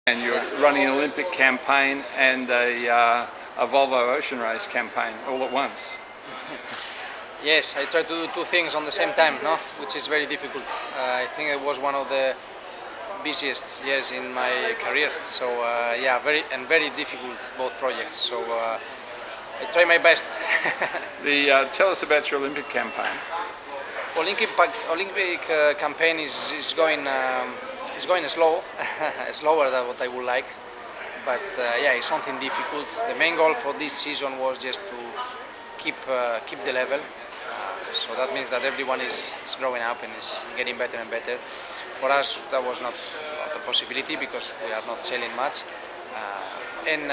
And you're running an Olympic campaign and a Volvo ocean race campaign all at once. Yes, I try to do two things on the same time, no, which is very difficult. I think it was one of the busiest years in my career. So yeah, very difficult both projects. So I try my best. Tell us about your Olympic campaign. Olympic campaign is going slow, slower than what I would like. But yeah, it's something difficult. The main goal for this season was just to keep the level. So that means that everyone is growing up and is getting better and better. For us, that was not a possibility because we are not selling much. And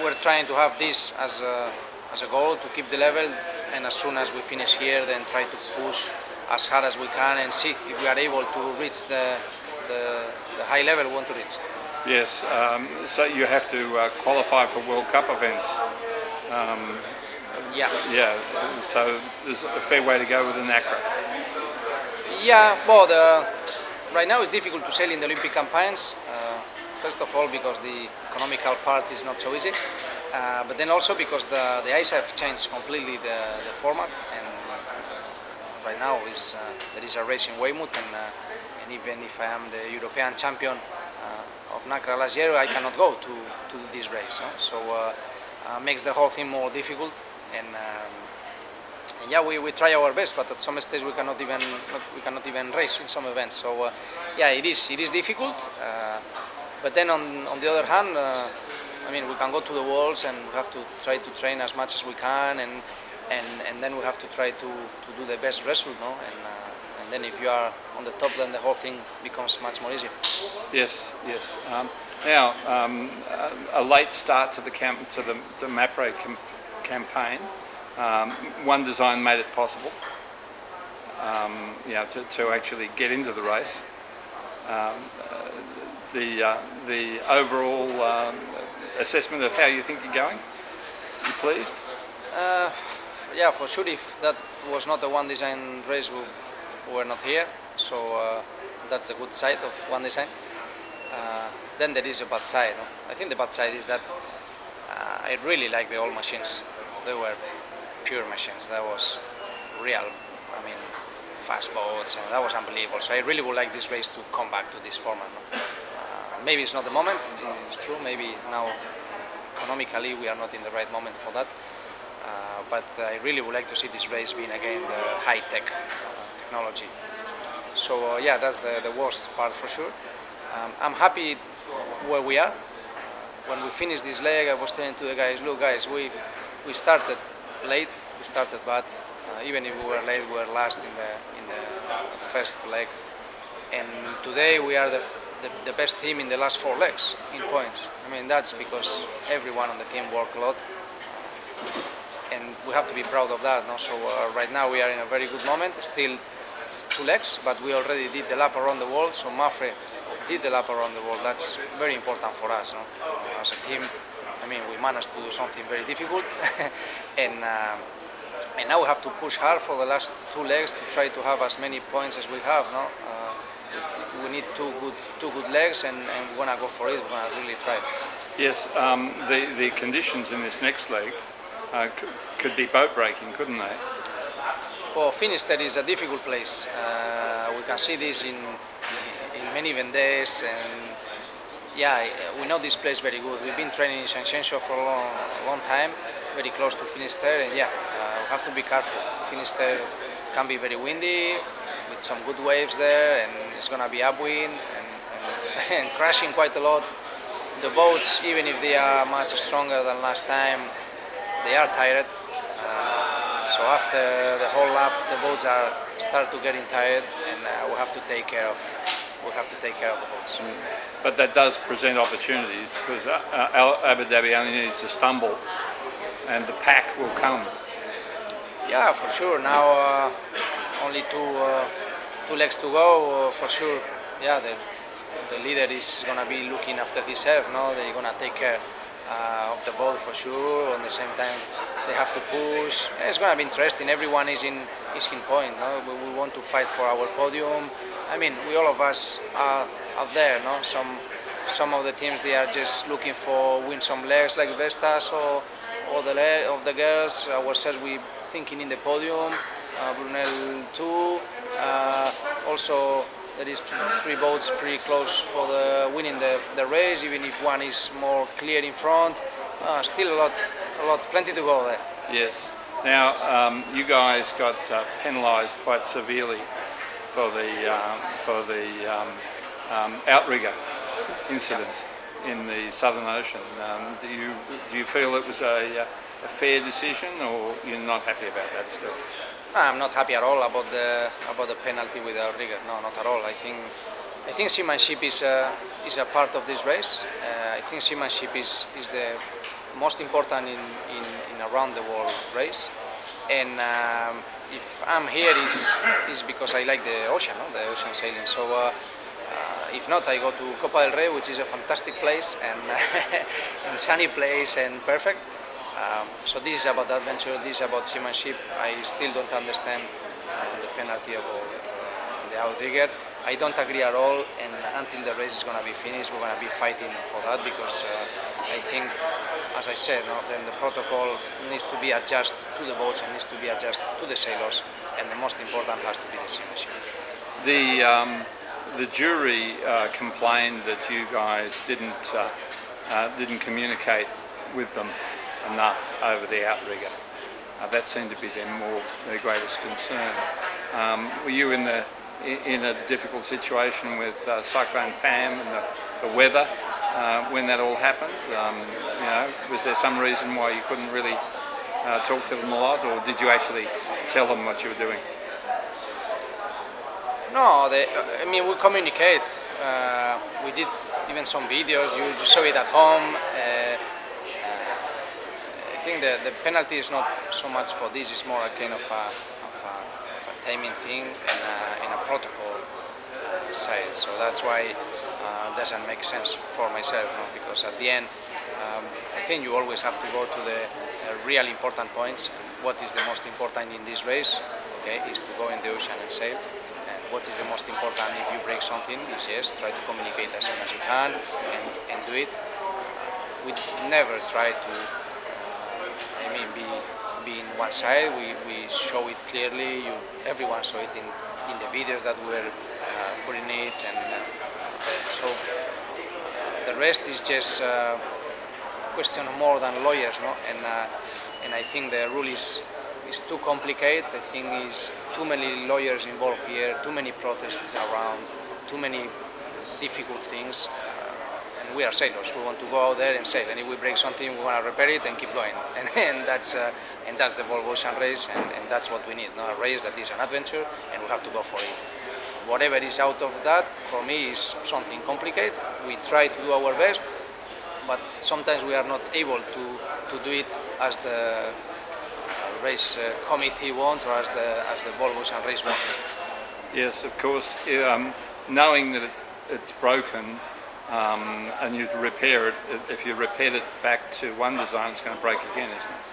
we're trying to have this as a goal to keep the level. And as soon as we finish here, then try to push as hard as we can and see if we are able to reach the high level we want to reach. Yes, so you have to qualify for World Cup events. Yeah, so there's a fair way to go with an Acra. Yeah, well, right now it's difficult to sail in the Olympic campaigns. First of all, because the economical part is not so easy, but then also because the ice have changed completely the format, and right now there is a race in Weymouth, and even if I am the European champion of NACRA last year, I cannot go to this race. No? So makes the whole thing more difficult, and yeah, we try our best, but at some stage we cannot even race in some events. So yeah, it is difficult. But then on the other hand, I mean, we can go to the Worlds and we have to try to train as much as we can, and then we have to try to do the best result, no? And then if you are on the top, then the whole thing becomes much more easy. Yes. Now, a late start to the Mapre campaign. One design made it possible, to actually get into the race. The overall assessment of how you think you're going? You pleased? Yeah, for sure. If that was not a one design race, we were not here. So that's the good side of one design. Then there is a bad side. No? I think the bad side is that I really like the old machines. They were pure machines. That was real. I mean, fast boats, and that was unbelievable. So I really would like this race to come back to this format. No? Maybe it's not the moment. It's true. Maybe now economically we are not in the right moment for that. But I really would like to see this race being again the high-tech technology. So yeah, that's the worst part for sure. I'm happy where we are. When we finished this leg, I was telling to the guys, look guys, we started late, we started bad. Even if we were late, we were last in the first leg. And today we are the best team in the last 4 legs in points. I mean, that's because everyone on the team worked a lot. And we have to be proud of that. No? So right now we are in a very good moment, still 2 legs, but we already did the lap around the world. So Mapre did the lap around the world. That's very important for us. No? As a team, I mean, we managed to do something very difficult. And now we have to push hard for the last 2 legs to try to have as many points as we have. No? We need two good legs, and we're gonna go for it. We're gonna really try. Yes, the conditions in this next leg could be boat breaking, couldn't they? Well, Finisterre is a difficult place. We can see this in many vendées, and yeah, we know this place very good. We've been training in Saint-Sencho for a long time, very close to Finisterre, and yeah, we have to be careful. Finisterre can be very windy, with some good waves there, and it's gonna be upwind and crashing quite a lot. The boats, even if they are much stronger than last time, they are tired. So after the whole lap, the boats start to getting tired, and we have to take care of the boats. But that does present opportunities because Abu Dhabi only needs to stumble, and the pack will come. Yeah, for sure. Now only two legs to go. For sure. Yeah, the leader is gonna be looking after himself. No, they're gonna take care of the boat for sure. At the same time, they have to push. It's gonna be interesting. Everyone is in point. No, we want to fight for our podium. I mean, all of us are out there. No, some some of the teams they are just looking for win some legs like Vestas or of the girls. Ourselves we thinking in the podium. Brunel too. Also there is 3 boats pretty close for the winning the race, even if one is more clear in front. Still a lot, plenty to go there. Yes. Now, you guys got penalised quite severely for the outrigger incident in the Southern Ocean. Do you feel it was a fair decision, or you're not happy about that still? I'm not happy at all about the penalty with the outrigger. No, not at all. I think seamanship is a part of this race. I think seamanship is the most important in around the world race. And if I'm here is because I like the ocean, no? The ocean sailing. So if not, I go to Copa del Rey, which is a fantastic place and, and sunny place and perfect. So this is about adventure, this is about seamanship. I still don't understand the penalty about the outrigger. I don't agree at all, and until the race is going to be finished, we're going to be fighting for that, because I think, as I said, no, then the protocol needs to be adjusted to the boats and needs to be adjusted to the sailors, and the most important has to be the seamanship. The jury complained that you guys didn't communicate with them enough over the outrigger. That seemed to be their greatest concern. Were you in a difficult situation with Cyclone Pam and the weather when that all happened? Was there some reason why you couldn't really talk to them a lot, or did you actually tell them what you were doing? No, we communicate. We did even some videos. You show it at home. I think the penalty is not so much for this. It's more a kind of a timing thing and a protocol side. So that's why it doesn't make sense for myself, no? Because at the end, I think you always have to go to the real important points. What is the most important in this race? Okay, is to go in the ocean and sail. And what is the most important if you break something? Is yes, try to communicate as soon as you can and do it. We never try to. Be in one side. We show it clearly. Everyone saw it in the videos that we were putting it, and so the rest is just question more than lawyers, no? And I think the rule is too complicated. I think is too many lawyers involved here, too many protests around, too many difficult things. And we are sailors. We want to go out there and sail. And if we break something, we want to repair it and keep going. And that's the Volvo Ocean race, and that's what we need. Not a race that is an adventure, and we have to go for it. Whatever is out of that, for me, is something complicated. We try to do our best, but sometimes we are not able to do it as the race committee wants, or as the Volvo Ocean race wants. Yes, of course. Knowing that it's broken, and you'd repair it, if you repaired it back to one design, it's going to break again, isn't it?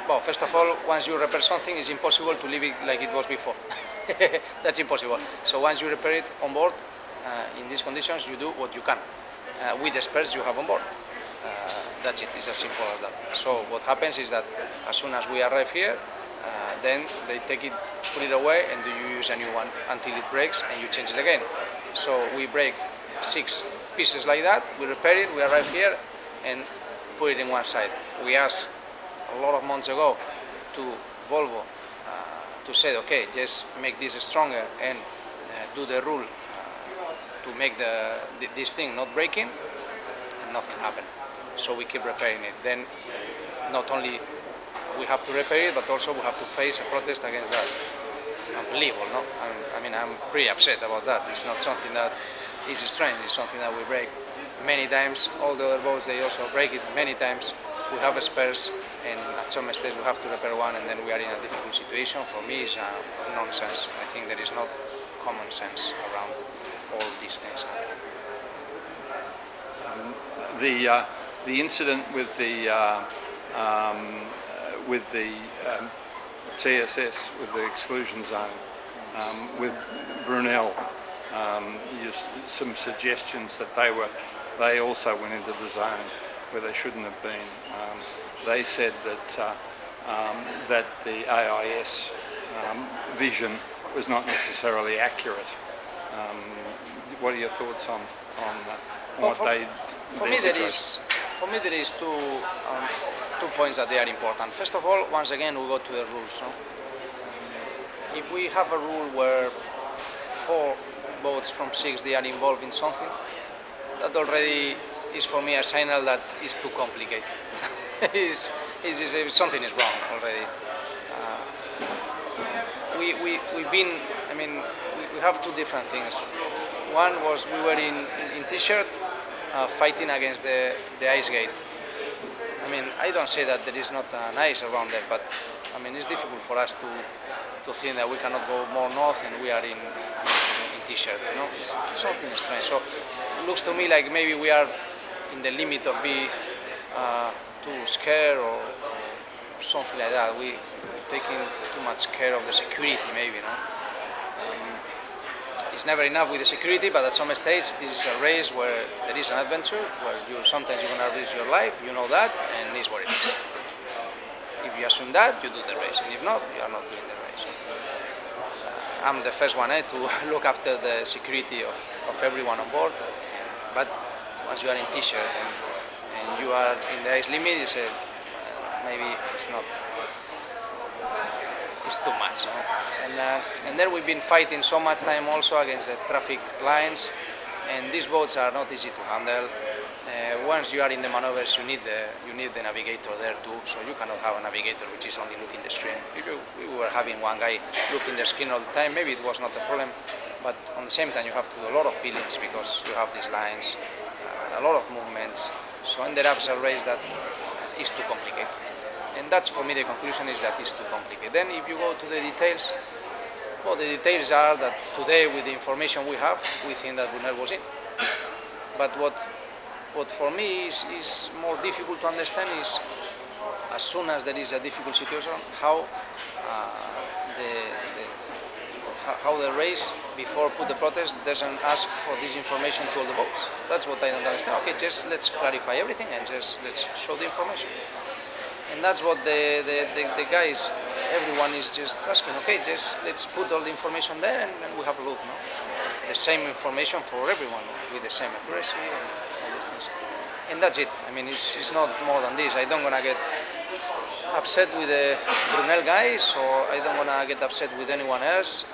Well, first of all, once you repair something, it's impossible to leave it like it was before. That's impossible. So once you repair it on board, in these conditions, you do what you can with the spares you have on board. That's it. It's as simple as that. So what happens is that as soon as we arrive here, then they take it, put it away, and you use a new one until it breaks, and you change it again. So we break 6 pieces like that, we repair it, we arrive here, and put it in one side. We asked a lot of months ago to Volvo to say, okay, just make this stronger and do the rule to make this thing not breaking, and nothing happened. So we keep repairing it. Then not only we have to repair it, but also we have to face a protest against that. Unbelievable, no? I'm pretty upset about that. It's not something that is strange. It's something that we break many times. All the other boats, they also break it many times. We have spares, and at some stage we have to repair one, and then we are in a difficult situation. For me, it's nonsense. I think there is not common sense around all these things happening. The incident with the TSS, with the exclusion zone, with Brunel, some suggestions that they also went into the zone where they shouldn't have been. They said that the AIS vision was not necessarily accurate. What are your thoughts on Well, what for- they? For their me, situation? there is two points that they are important. First of all, once again, we go to the rules. No? If we have a rule where 4 boats from 6 they are involved in something, that already is for me a signal that it's too complicated. Something is wrong already. We've been, I mean, we have 2 different things. One was we were in t-shirt fighting against the ice gate. I mean, I don't say that there is not an ice around there, but I mean, it's difficult for us to think that we cannot go more north and we are in t-shirt, you know? It's something strange. So it looks to me like maybe we are in the limit of being too scared or something like that. We taking too much care of the security, maybe, no? It's never enough with the security, but at some stage this is a race where there is an adventure, where sometimes you're going to risk your life, you know that, and it's what it is. If you assume that, you do the race, and if not, you are not doing the race. I'm the first one to look after the security of everyone on board, but once you are in t-shirt and you are in the ice limit, you say, maybe it's not, it's too much. No? And then we've been fighting so much time also against the traffic lines, and these boats are not easy to handle. Once you are in the maneuvers, you need the navigator there too, so you cannot have a navigator which is only looking the screen. We were having one guy looking the screen all the time, maybe it was not a problem, but on the same time you have to do a lot of peelings because you have these lines, a lot of movements, so ended up a race that is too complicated. And that's for me the conclusion is that it's too complicated. Then if you go to the details, well, the details are that today with the information we have, we think that Brunel was in. But what for me is more difficult to understand is as soon as there is a difficult situation, how the race before put the protest doesn't ask for this information to all the boats. That's what I don't understand. Okay, just let's clarify everything and just let's show the information. And that's what the guys, everyone is just asking, okay, just let's put all the information there and we have a look, no? The same information for everyone with the same accuracy and all these things. And that's it. I mean, it's not more than this. I don't want to get upset with the Brunel guys or I don't want to get upset with anyone else.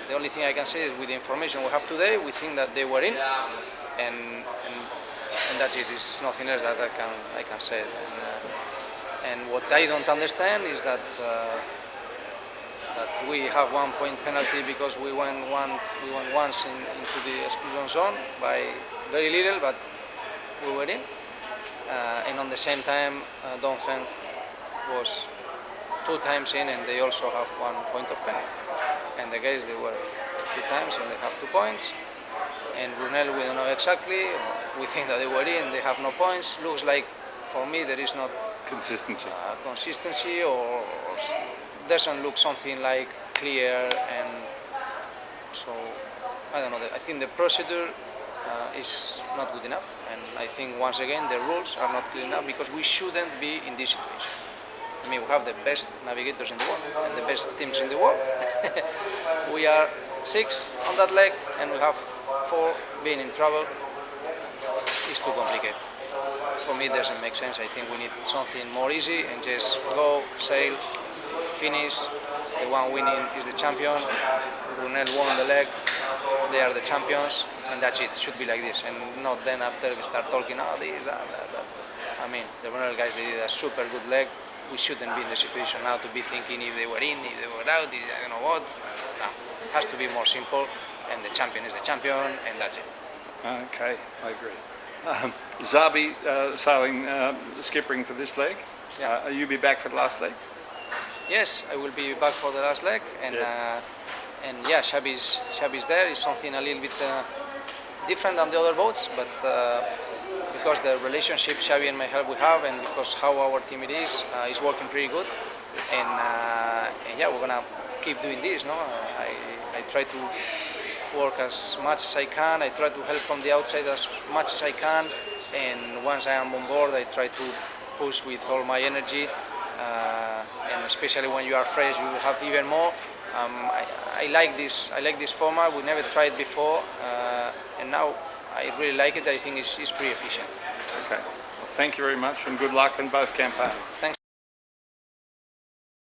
The only thing I can say is with the information we have today, we think that they were in and that's it. It's nothing else that I can say. And what I don't understand is that we have 1 point penalty because we went once into the exclusion zone by very little, but we were in. And on the same time, Dongfeng was 2 times in, and they also have 1 point of penalty. And the guys, they were 2 times, and they have 2 points. And Brunel, we don't know exactly. We think that they were in, they have no points. Looks like, for me, there is not consistency or doesn't look something like clear. And so, I don't know. I think the procedure is not good enough. And I think, once again, the rules are not clear enough because we shouldn't be in this situation. I mean, we have the best navigators in the world and the best teams in the world. We are 6 on that leg and we have 4 being in trouble. It's too complicated. For me, it doesn't make sense. I think we need something more easy and just go, sail, finish. The one winning is the champion. Brunel won the leg. They are the champions, and that's it. It should be like this, and not then after we start talking, oh, this, that. I mean, the Brunel guys, they did a super good leg. We shouldn't be in the situation now to be thinking if they were in, if they were out, I don't know what. No, it has to be more simple, and the champion is the champion, and that's it. Okay, I agree. Zabi sailing, skippering for this leg. Yeah. You be back for the last leg? Yes, I will be back for the last leg, and yeah, Xabi's there. It's something a little bit different than the other boats, but because the relationship Xabi and myself we have, and because how our team it is working pretty good, and yeah, we're gonna keep doing this. No, I try to work as much as I can. I try to help from the outside as much as I can, and once I am on board, I try to push with all my energy. And especially when you are fresh, you have even more. I like this. I like this format. We never tried before, and now I really like it. I think it's pretty efficient. Okay. Well, thank you very much, and good luck in both campaigns. Thanks.